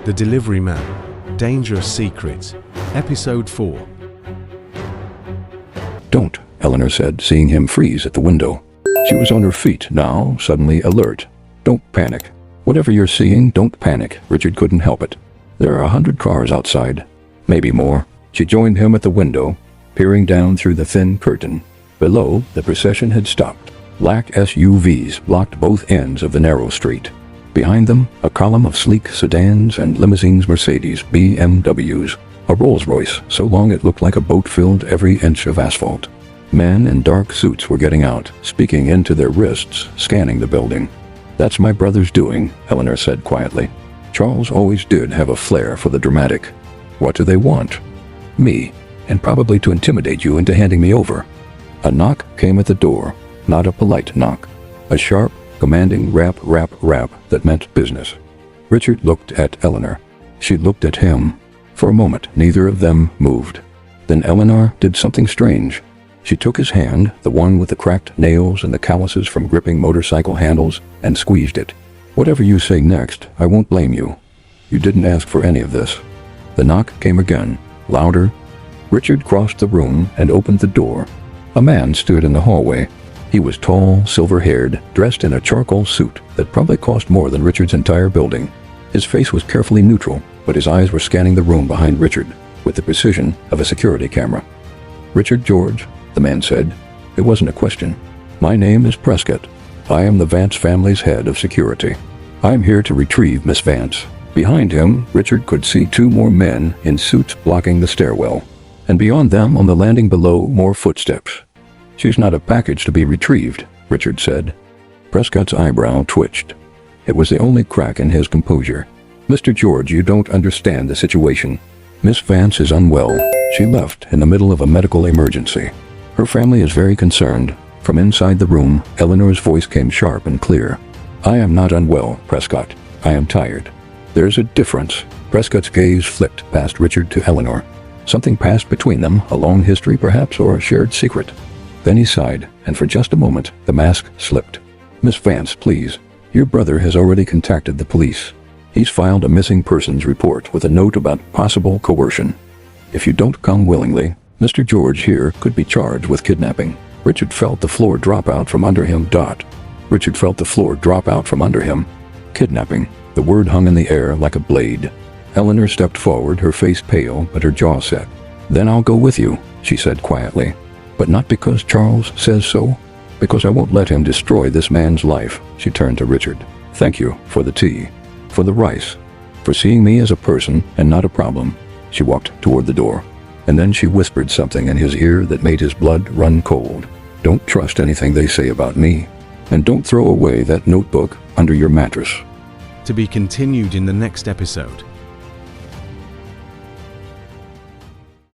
The Delivery Man, Dangerous Secret, Episode 4. "Don't," Eleanor said, seeing him freeze at the window. She was on her feet now, suddenly alert. "Don't panic. Whatever you're seeing, don't panic." Richard couldn't help it. "There are 100 cars outside. Maybe more." She joined him at the window, peering down through the thin curtain. Below, the procession had stopped. Black SUVs blocked both ends of the narrow street. Behind them, a column of sleek sedans and limousines, Mercedes, BMWs, a Rolls-Royce so long it looked like a boat filled every inch of asphalt. Men in dark suits were getting out, speaking into their wrists, scanning the building. "That's my brother's doing," Eleanor said quietly. "Charles always did have a flair for the dramatic. What do they want?" "Me, and probably to intimidate you into handing me over." A knock came at the door, not a polite knock. A sharp, commanding rap, rap, rap that meant business. Richard looked at Eleanor. She looked at him. For a moment, neither of them moved. Then Eleanor did something strange. She took his hand, the one with the cracked nails and the calluses from gripping motorcycle handles, and squeezed it. "Whatever you say next, I won't blame you. You didn't ask for any of this." The knock came again, louder. Richard crossed the room and opened the door. A man stood in the hallway. He was tall, silver-haired, dressed in a charcoal suit that probably cost more than Richard's entire building. His face was carefully neutral, but his eyes were scanning the room behind Richard with the precision of a security camera. "Richard George," the man said. It wasn't a question. "My name is Prescott. I am the Vance family's head of security. I'm here to retrieve Miss Vance." Behind him, Richard could see 2 more men in suits blocking the stairwell. And beyond them, on the landing below, more footsteps. "She's not a package to be retrieved," Richard said. Prescott's eyebrow twitched. It was the only crack in his composure. "Mr. George, you don't understand the situation. Miss Vance is unwell. She left in the middle of a medical emergency. Her family is very concerned." From inside the room, Eleanor's voice came sharp and clear. "I am not unwell, Prescott. I am tired." "There's a difference." Prescott's gaze flicked past Richard to Eleanor. Something passed between them, a long history perhaps, or a shared secret. Then he sighed, and for just a moment, the mask slipped. "Miss Vance, please. Your brother has already contacted the police. He's filed a missing persons report with a note about possible coercion. If you don't come willingly, Mr. George here could be charged with kidnapping." Richard felt the floor drop out from under him. Richard felt the floor drop out from under him. Kidnapping. The word hung in the air like a blade. Eleanor stepped forward, her face pale, but her jaw set. "Then I'll go with you," she said quietly. "But not because Charles says so. Because I won't let him destroy this man's life." She turned to Richard. "Thank you for the tea, for the rice, for seeing me as a person and not a problem." She walked toward the door, and then she whispered something in his ear that made his blood run cold. "Don't trust anything they say about me. And don't throw away that notebook under your mattress." To be continued in the next episode.